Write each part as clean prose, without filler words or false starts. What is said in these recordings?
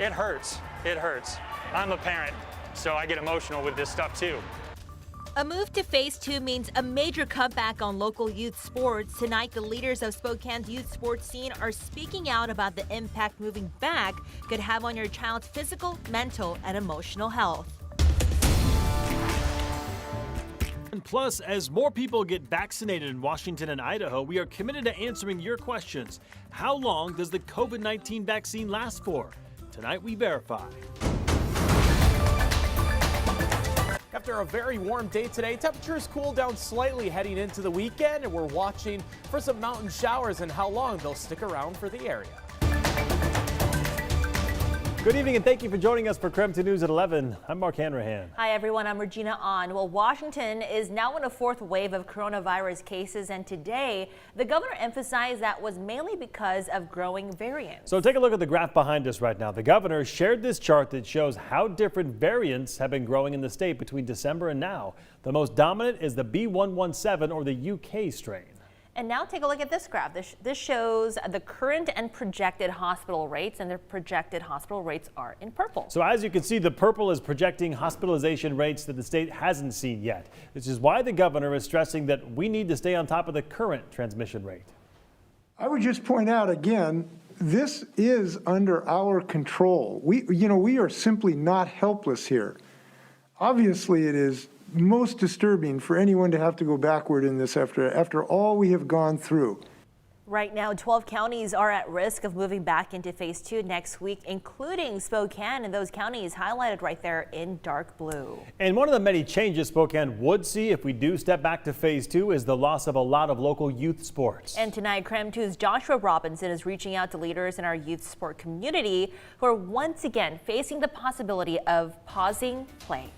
It hurts. It hurts. I'm a parent, so I get emotional with this stuff too. A move to Phase 2 means a major cutback on local youth sports. Tonight, the leaders of Spokane's youth sports scene are speaking out about the impact moving back could have on your child's physical, mental, and emotional health. Plus, as more people get vaccinated in Washington and Idaho, we are committed to answering your questions. How long does the COVID-19 vaccine last for? Tonight, we verify. After a very warm day today, temperatures cooled down slightly heading into the weekend, and we're watching for some mountain showers and how long they'll stick around for the area. Good evening and thank you for joining us for Krem 2 News at 11. I'm Mark Hanrahan. Hi everyone, I'm Regina Ahn. Well, Washington is now in a fourth wave of coronavirus cases, and today the governor emphasized that was mainly because of growing variants. So take a look at the graph behind us right now. The governor shared this chart that shows how different variants have been growing in the state between December and now. The most dominant is the B117 or the UK strain. And now take a look at this graph. This shows the current and projected hospital rates, and the projected hospital rates are in purple. So as you can see, the purple is projecting hospitalization rates that the state hasn't seen yet. This is why the governor is stressing that we need to stay on top of the current transmission rate. I would just point out again, this is under our control. We are simply not helpless here. Obviously, it is most disturbing for anyone to have to go backward in this after all we have gone through. Right now, 12 counties are at risk of moving back into Phase 2 next week, including Spokane, and those counties highlighted right there in dark blue. And one of the many changes Spokane would see if we do step back to Phase 2 is the loss of a lot of local youth sports. And tonight, Krem 2's Joshua Robinson is reaching out to leaders in our youth sport community who are once again facing the possibility of pausing play.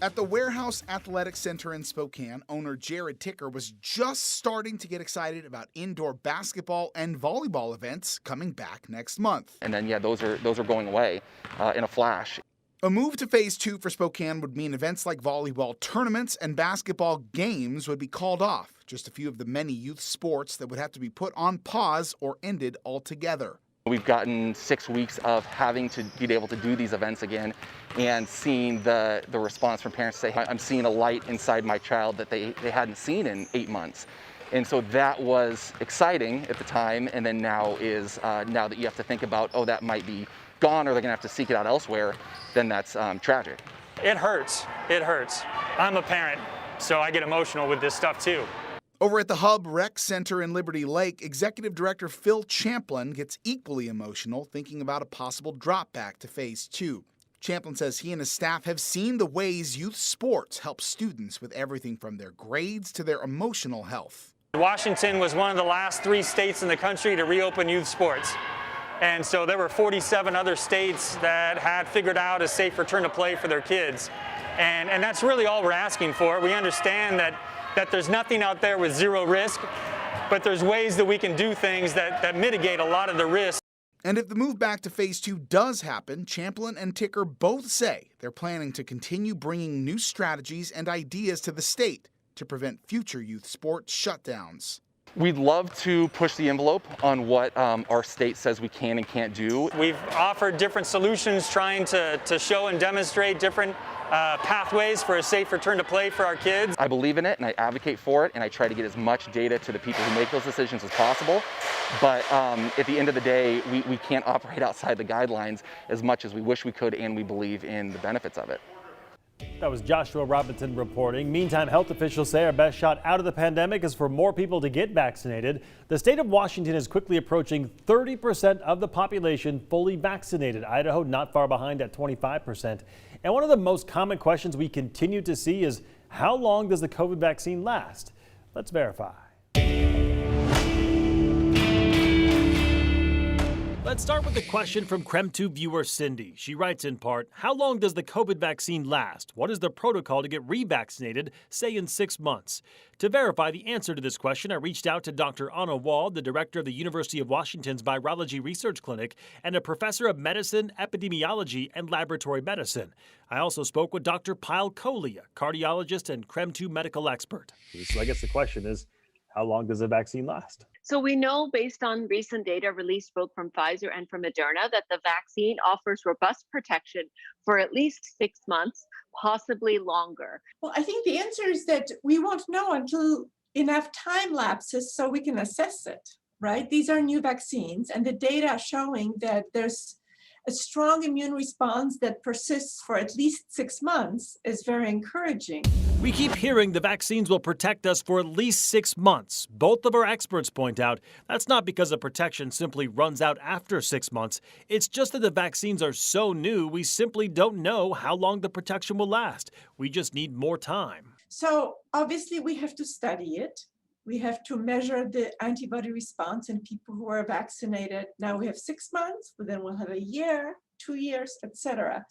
At the Warehouse Athletic Center in Spokane, owner Jared Ticker was just starting to get excited about indoor basketball and volleyball events coming back next month. And then, those are going away in a flash. A move to Phase 2 for Spokane would mean events like volleyball tournaments and basketball games would be called off. Just a few of the many youth sports that would have to be put on pause or ended altogether. We've gotten 6 weeks of having to be able to do these events again and seeing the response from parents say, I'm seeing a light inside my child that they hadn't seen in 8 months. And so that was exciting at the time, and then now that you have to think about, oh, that might be gone or they're gonna have to seek it out elsewhere, then that's tragic. It hurts. It hurts. I'm a parent, so I get emotional with this stuff too. Over at the Hub Rec Center in Liberty Lake, Executive Director Phil Champlin gets equally emotional thinking about a possible drop back to Phase 2. Champlin says he and his staff have seen the ways youth sports help students with everything from their grades to their emotional health. Washington was one of the last 3 states in the country to reopen youth sports. And so there were 47 other states that had figured out a safe return to play for their kids. And that's really all we're asking for. We understand that there's nothing out there with zero risk, but there's ways that we can do things that mitigate a lot of the risk. And if the move back to Phase 2 does happen, Champlin and Ticker both say they're planning to continue bringing new strategies and ideas to the state to prevent future youth sports shutdowns. We'd love to push the envelope on what our state says we can and can't do. We've offered different solutions, trying to show and demonstrate different pathways for a safe return to play for our kids. I believe in it and I advocate for it, and I try to get as much data to the people who make those decisions as possible. But at the end of the day, we can't operate outside the guidelines as much as we wish we could, and we believe in the benefits of it. That was Joshua Robinson reporting. Meantime, health officials say our best shot out of the pandemic is for more people to get vaccinated. The state of Washington is quickly approaching 30% of the population fully vaccinated. Idaho not far behind at 25%. And one of the most common questions we continue to see is, how long does the COVID vaccine last? Let's verify. Let's start with a question from Krem 2 viewer Cindy. She writes in part, how long does the COVID vaccine last? What is the protocol to get revaccinated, say in 6 months? To verify the answer to this question, I reached out to Dr. Anna Wald, the director of the University of Washington's Virology Research Clinic and a professor of medicine, epidemiology, and laboratory medicine. I also spoke with Dr. Pyle Coley, a cardiologist and Krem 2 medical expert. So I guess the question is, How long does the vaccine last? So we know based on recent data released both from Pfizer and from Moderna that the vaccine offers robust protection for at least 6 months, possibly longer. Well, I think the answer is that we won't know until enough time lapses so we can assess it, right? These are new vaccines, and the data are showing that there's a strong immune response that persists for at least 6 months is very encouraging. We keep hearing the vaccines will protect us for at least 6 months. Both of our experts point out that's not because the protection simply runs out after 6 months. It's just that the vaccines are so new, we simply don't know how long the protection will last. We just need more time. So obviously we have to study it. We have to measure the antibody response in people who are vaccinated. Now we have 6 months, but then we'll have a year, 2 years, etc.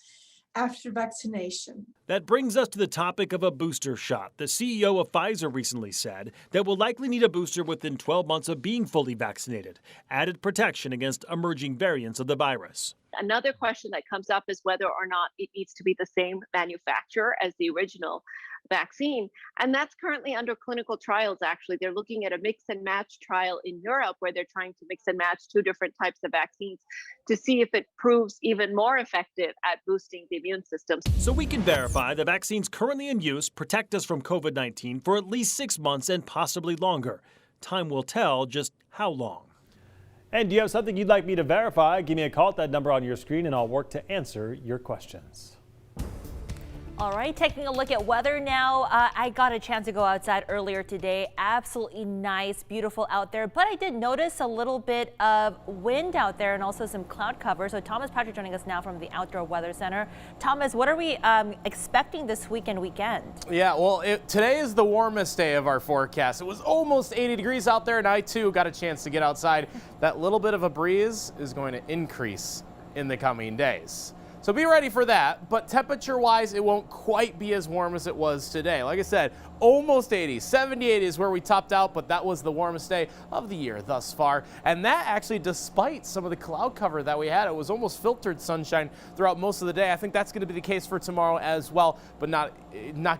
after vaccination. That brings us to the topic of a booster shot. The CEO of Pfizer recently said that we'll likely need a booster within 12 months of being fully vaccinated. Added protection against emerging variants of the virus. Another question that comes up is whether or not it needs to be the same manufacturer as the original vaccine. And that's currently under clinical trials, actually. They're looking at a mix and match trial in Europe where they're trying to mix and match 2 different types of vaccines to see if it proves even more effective at boosting the immune system. So we can verify the vaccines currently in use protect us from COVID-19 for at least 6 months and possibly longer. Time will tell just how long. And do you have something you'd like me to verify? Give me a call at that number on your screen and I'll work to answer your questions. All right, taking a look at weather now. I got a chance to go outside earlier today. Absolutely nice, beautiful out there. But I did notice a little bit of wind out there and also some cloud cover. So Thomas Patrick joining us now from the Outdoor Weather Center. Thomas, what are we expecting this weekend? Yeah, well, today is the warmest day of our forecast. It was almost 80 degrees out there, and I too got a chance to get outside. That little bit of a breeze is going to increase in the coming days. So be ready for that, but temperature-wise, it won't quite be as warm as it was today. Like I said, almost 80. 78 is where we topped out, but that was the warmest day of the year thus far. And that actually, despite some of the cloud cover that we had, it was almost filtered sunshine throughout most of the day. I think that's going to be the case for tomorrow as well, but not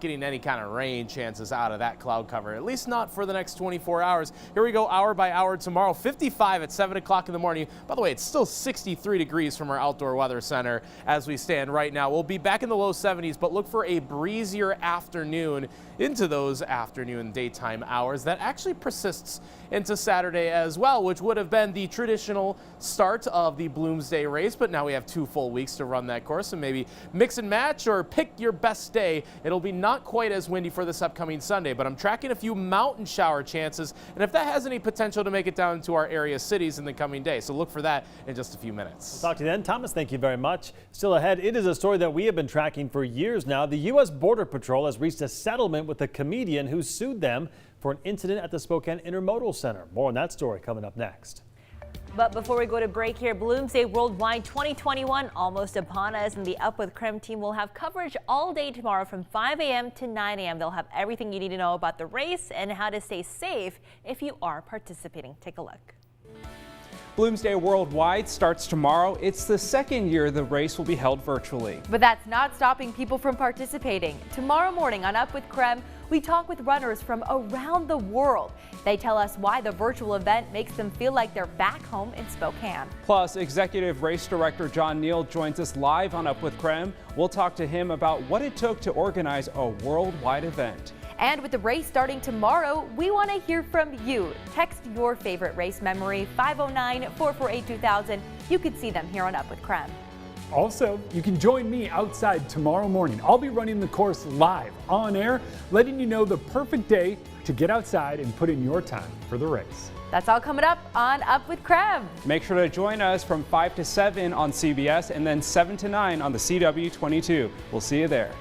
getting any kind of rain chances out of that cloud cover, at least not for the next 24 hours. Here we go hour by hour tomorrow, 55 at 7 o'clock in the morning. By the way, it's still 63 degrees from our Outdoor Weather Center as we stand right now. We'll be back in the low 70s, but look for a breezier afternoon into those afternoon daytime hours. That actually persists into Saturday as well, which would have been the traditional start of the Bloomsday race, but now we have 2 full weeks to run that course, and maybe mix and match or pick your best day. It'll be not quite as windy for this upcoming Sunday, but I'm tracking a few mountain shower chances, and if that has any potential to make it down to our area cities in the coming day, so look for that in just a few minutes. We'll talk to you then. Thomas, thank you very much. Still ahead, it is a story that we have been tracking for years now. The U.S. Border Patrol has reached a settlement with a comedian who sued them for an incident at the Spokane Intermodal Center. More on that story coming up next. But before we go to break here, Bloomsday Worldwide 2021 almost upon us, and the Up with Krem team will have coverage all day tomorrow from 5 a.m. to 9 a.m. They'll have everything you need to know about the race and how to stay safe if you are participating. Take a look. Bloomsday Worldwide starts tomorrow. It's the second year the race will be held virtually. But that's not stopping people from participating. Tomorrow morning on Up with Krem, we talk with runners from around the world. They tell us why the virtual event makes them feel like they're back home in Spokane. Plus, Executive Race Director John Neal joins us live on Up with Krem. We'll talk to him about what it took to organize a worldwide event. And with the race starting tomorrow, we want to hear from you. Text your favorite race memory, 509-448-2000. You can see them here on Up with Krem. Also, you can join me outside tomorrow morning. I'll be running the course live on air, letting you know the perfect day to get outside and put in your time for the race. That's all coming up on Up with Krem. Make sure to join us from 5 to 7 on CBS and then 7 to 9 on the CW22. We'll see you there.